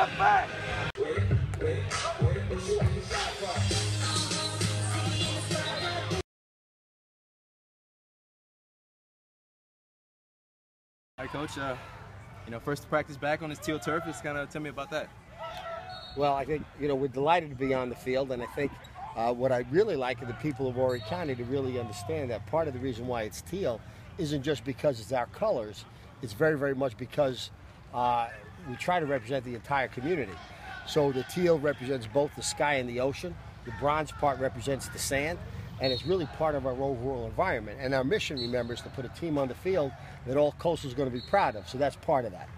All right, Coach. First practice back on this teal turf. Just kind of tell me about that. Well, I think, we're delighted to be on the field, and I think what I really like are the people of Horry County to really understand that part of the reason why it's teal isn't just because it's our colors. It's very, very much because we try to represent the entire community. So the teal represents both the sky and the ocean. The bronze part represents the sand, and it's really part of our overall environment. And our mission, remember, is to put a team on the field that all Coastal is going to be proud of. So that's part of that.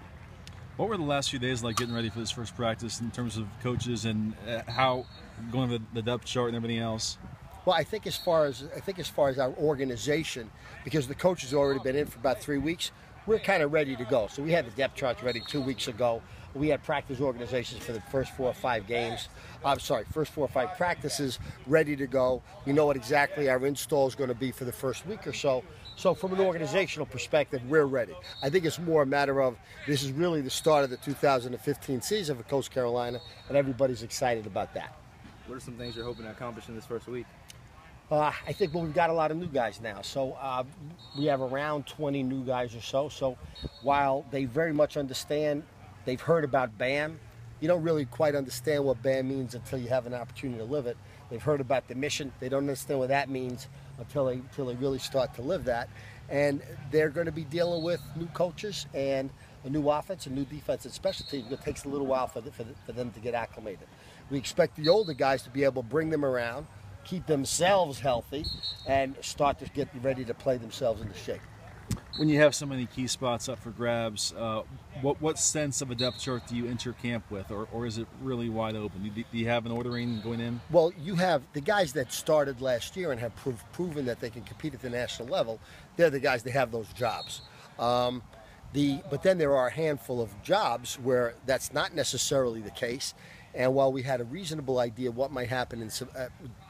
What were the last few days like getting ready for this first practice in terms of coaches and how going to the depth chart and everything else? Well, I think as far as our organization, because the coach has already been in for about 3 weeks, we're kind of ready to go. So we had the depth charts ready 2 weeks ago. We had practice organizations for the first 4 or 5 games. First 4 or 5 practices ready to go. We know what exactly our install is going to be for the first week or so. So from an organizational perspective, we're ready. I think it's more a matter of this is really the start of the 2015 season for Coast Carolina, and everybody's excited about that. What are some things you're hoping to accomplish in this first week? I think we've got a lot of new guys now. So we have around 20 new guys or so. So while they very much understand, they've heard about BAM, you don't really quite understand what BAM means until you have an opportunity to live it. They've heard about the mission. They don't understand what that means until they really start to live that. And they're going to be dealing with new coaches and a new offense, a new defense, and special teams. It takes a little while for them to get acclimated. We expect the older guys to be able to bring them around, keep themselves healthy, and start to get ready to play themselves into shape. When you have so many key spots up for grabs, what sense of a depth chart do you enter camp with, or is it really wide open? Do you have an ordering going in? Well, you have the guys that started last year and have proven that they can compete at the national level. They're the guys that have those jobs. But then there are a handful of jobs where that's not necessarily the case. And while we had a reasonable idea what might happen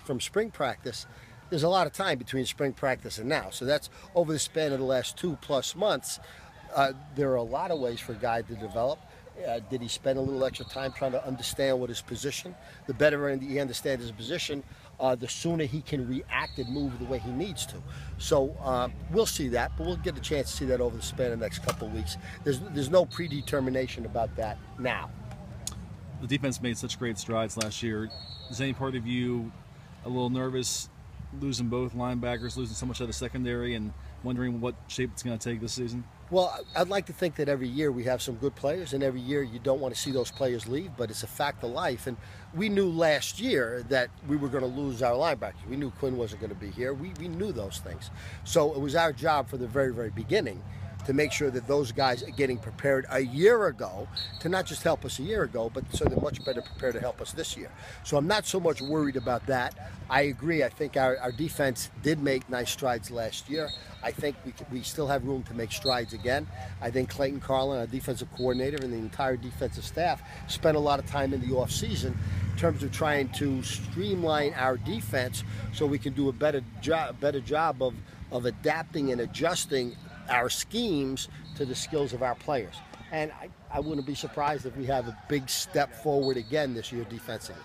from spring practice, there's a lot of time between spring practice and now. So that's over the span of the last 2+ months. There are a lot of ways for a guy to develop. Did he spend a little extra time trying to understand what his position? The better he understands his position, the sooner he can react and move the way he needs to. So we'll see that, but we'll get a chance to see that over the span of the next couple of weeks. There's no predetermination about that now. The defense made such great strides last year. Is any part of you a little nervous losing both linebackers, losing so much of the secondary, and wondering what shape it's going to take this season? Well, I'd like to think that every year we have some good players, and every year you don't want to see those players leave, but it's a fact of life. And we knew last year that we were going to lose our linebackers. We knew Quinn wasn't going to be here. We knew those things. So it was our job from the very, very beginning to make sure that those guys are getting prepared a year ago to not just help us a year ago, but so they're much better prepared to help us this year. So I'm not so much worried about that. I agree. I think our defense did make nice strides last year. I think we still have room to make strides again. I think Clayton Carlin, our defensive coordinator, and the entire defensive staff spent a lot of time in the offseason in terms of trying to streamline our defense so we can do a better job of adapting and adjusting our schemes to the skills of our players. And I wouldn't be surprised if we have a big step forward again this year defensively.